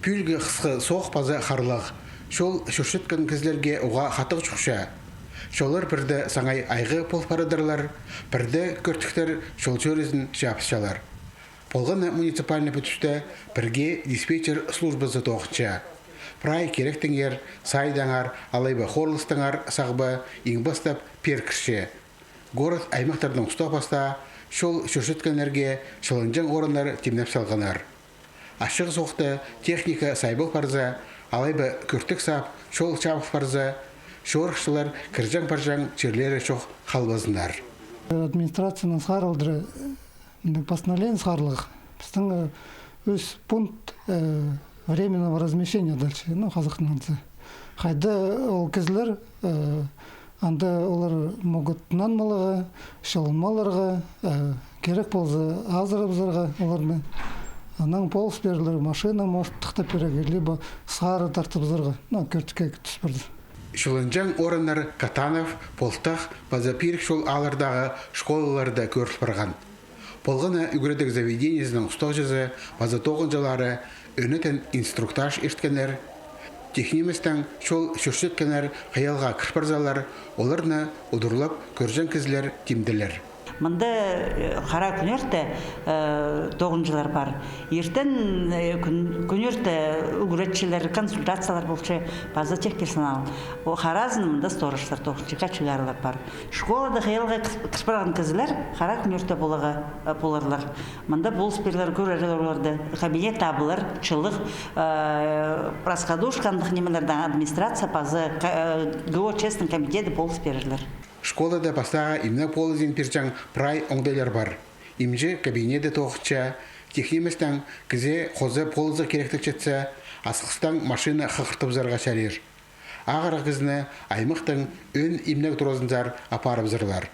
Пүлгі қысқы соқ пазы қарлық. Шол шүршеткен кізлерге оға қатық жүкші. Шолар бірді саңай айғы пол парадырлар, бірді көртіктер шол чөрізін жапысшалар. Полғаны муниципальны бүтішті бірге диспетчер службасы тоқынша. Прай керектіңер, сайдаңар, алайбы хорлыстыңар сағбы еңбастап перкішше. Город аймақтардың ұстапаста шол шүршеткенлерге шылынжың орынлар темнеп салғанар. Ашық соқты техника сайбыл парза, алайбы күртік сап шол чабық парза, шорықшылар кіржаң-паржаң черлері шоқ қалбазындар. Администрацияның сарылдыры постановление сарлық. Біздің өз пункт временного размещения дальше, қазақтың қайда ол кезлер анда олар могыттынан малыға, шалынмаларға, керек болса азырабызарға олармен. Анан полыс берілер, машина мостықтап береге, либо сары тартыбызарға, көртікке түспірді. Шылынжаң орындар Катанов, Полтақ, Базапирик шол алардағы школаларда көріп барған. Полғаны үгіредік заведениесінің ұстақ жүзі, базатоғын жылары, өнітін инструктаж ерткенлер, техниместен шол шүршеткенлер, қиялға кірпарзалар, оларны ұдырлап көржен кізлер тимділер. Мында қара күнерті тоғынжылар бар. Ертен күнерті үгіретшілер, консультациялар болшы, база тех персонал. О қаразын мында сторожлар тоғыншыға чүгарлар бар. Школада қиялға кірпарған кізілер қара күнерті боларлар. Мында болсперлер көрерлерді, кабинет табылар, чылық, раскадушкандық немелердің администрация базы, ГО честный комитеті болсперлер. Школада пастаға имна полызин перчаң прай оңдайлар бар. Имже кабинеті тоқытша, техниместен кізе қозы полызы керектік жетсе, асқыстан машина қықыртып шәрер. Ағыра кізіні аймықтың өн имнек тұрозынзар апарып зырлар.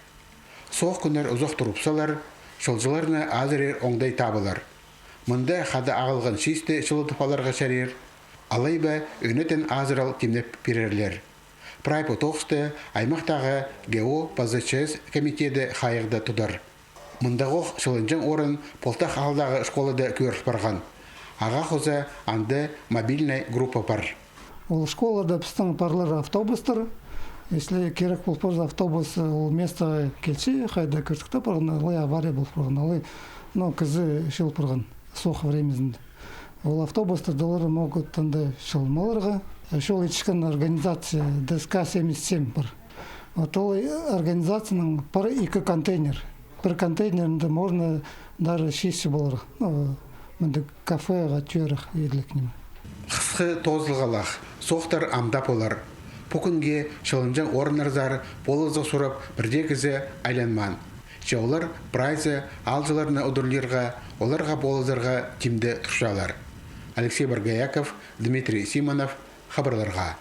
Соқ күнер ұзақ тұрыпсалар, шолжыларны азырер оңдай табылар. Мұнда қады ағылған шисті шылытыпаларға шәрер, алайба өнетін азырал темнеп берерлер. Прай потоқсты аймақтағы ГО ПЗЧС комитеті қайығды тұдар. Мұндағық шылынжың орын Полтақ алдағы школада көріп барған. Аға қоза анды мобильный группа бар. Ол школада біздің парлар автобустар. Если керек болып барса автобус ол местаға келші, қайда көрсікті барған, алай авария болып барған, алай кізі шыл барған соқ времезінде. Ол автобустар долары могут таңда шылмаларға. Шол ечкен организация ДСК-77 бар. Вот ол организацияның бір екі контейнер. Бір контейнерінде можно даже 6 болар. Мында кафеға түйеріқ еділік нема. Қысқы тозылғалақ, соқтар амдап олар. Бүкінге шылынжан орынарзар болызы сұрап бірде кізі айланман. Жаулар прайзы алжыларына ұдырлерға, оларға болызырға тимді тұршалар. Алексей Баргаяков, Дмитрий Симонов, хабарларға.